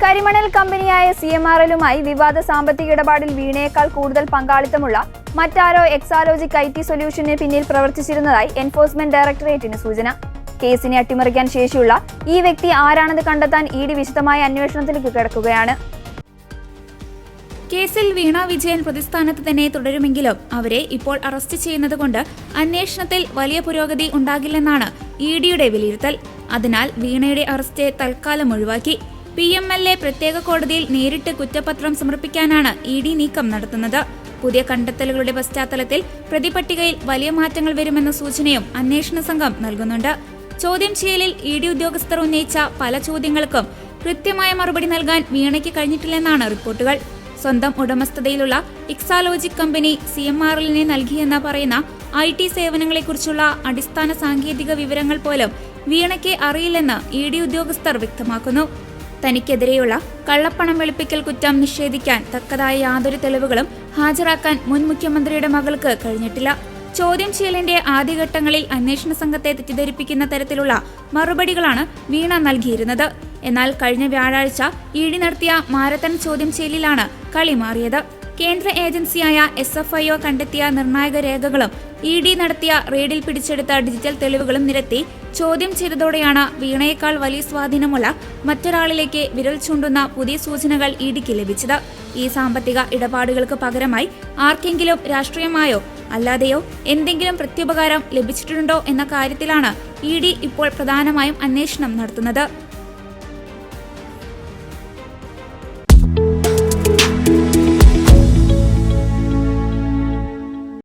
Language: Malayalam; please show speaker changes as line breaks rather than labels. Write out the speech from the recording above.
കരിമണൽ കമ്പനിയായ CMRL-ലുമായി വിവാദ സാമ്പത്തിക ഇടപാടിൽ വീണയേക്കാൾ കൂടുതൽ പങ്കാളിത്തമുള്ള മറ്റാരോ എക്സാലോജിക് IT സൊല്യൂഷന് പിന്നിൽ പ്രവർത്തിച്ചിരുന്നതായി എൻഫോഴ്സ്മെന്റ് ഡയറക്ടറേറ്റിന് സൂചന. കേസിനെ അട്ടിമറിക്കാൻ ശേഷിയുള്ള ഈ വ്യക്തി ആരാണെന്ന് കണ്ടെത്താൻ ED വിശദമായ അന്വേഷണത്തിലേക്ക് കടക്കുകയാണ്.
കേസിൽ വീണ വിജയൻ പ്രതിസ്ഥാനത്ത് തന്നെ തുടരുമെങ്കിലും അവരെ ഇപ്പോൾ അറസ്റ്റ് ചെയ്യുന്നതുകൊണ്ട് അന്വേഷണത്തിൽ വലിയ പുരോഗതി ഉണ്ടാകില്ലെന്നാണ് EDയുടെ വിലയിരുത്തൽ. അതിനാൽ വീണയുടെ അറസ്റ്റ് തൽക്കാലം ഒഴിവാക്കി. PMLA പ്രത്യേക കോടതിയിൽ നേരിട്ട് കുറ്റപത്രം സമർപ്പിക്കാനാണ് ED നീക്കം നടത്തുന്നത്. പുതിയ കണ്ടെത്തലുകളുടെ പശ്ചാത്തലത്തിൽ പ്രതിപട്ടികയിൽ വലിയ മാറ്റങ്ങൾ വരുമെന്ന സൂചനയും അന്വേഷണ സംഘം നൽകുന്നുണ്ട്. ചോദ്യം ചെയ്യലിൽ ED ഉദ്യോഗസ്ഥർ ഉന്നയിച്ച പല ചോദ്യങ്ങൾക്കും കൃത്യമായ മറുപടി നൽകാൻ വീണയ്ക്ക് കഴിഞ്ഞിട്ടില്ലെന്നാണ് റിപ്പോർട്ടുകൾ. സ്വന്തം ഉടമസ്ഥതയിലുള്ള എക്സാലോജിക് കമ്പനി CMRL-നെ നൽകിയെന്ന് പറയുന്ന IT സേവനങ്ങളെക്കുറിച്ചുള്ള അടിസ്ഥാന സാങ്കേതിക വിവരങ്ങൾ പോലും വീണയ്ക്ക് അറിയില്ലെന്ന് ED ഉദ്യോഗസ്ഥർ വ്യക്തമാക്കുന്നു. തനിക്കെതിരെയുള്ള കള്ളപ്പണം വെളുപ്പിക്കൽ കുറ്റം നിഷേധിക്കാൻ തക്കതായ യാതൊരു തെളിവുകളും ഹാജരാക്കാൻ മുൻ മുഖ്യമന്ത്രിയുടെ മകൾക്ക് കഴിഞ്ഞിട്ടില്ല. ചോദ്യം ചെയ്യലിന്റെ ആദ്യഘട്ടങ്ങളിൽ അന്വേഷണ സംഘത്തെ തെറ്റിദ്ധരിപ്പിക്കുന്ന തരത്തിലുള്ള മറുപടികളാണ് വീണ നൽകിയിരുന്നത്. എന്നാൽ കഴിഞ്ഞ വ്യാഴാഴ്ച ED നടത്തിയ മാരത്തൺ ചോദ്യം ചെയ്യലിലാണ് കളി മാറിയത്. കേന്ദ്ര ഏജൻസിയായ SFIO കണ്ടെത്തിയ നിർണായക രേഖകളും ED നടത്തിയ റെയ്ഡിൽ പിടിച്ചെടുത്ത ഡിജിറ്റൽ തെളിവുകളും നിരത്തി ചോദ്യം ചെയ്തതോടെയാണ് വീണയേക്കാൾ വലിയ സ്വാധീനമുള്ള മറ്റൊരാളിലേക്ക് വിരൽ ചൂണ്ടുന്ന പുതിയ സൂചനകൾ EDക്ക് ലഭിച്ചത്. ഈ സാമ്പത്തിക ഇടപാടുകൾക്ക് പകരമായി ആർക്കെങ്കിലും രാഷ്ട്രീയമായോ അല്ലാതെയോ എന്തെങ്കിലും പ്രത്യുപകാരം ലഭിച്ചിട്ടുണ്ടോ എന്ന കാര്യത്തിലാണ് ED ഇപ്പോൾ പ്രധാനമായും അന്വേഷണം നടത്തുന്നത്.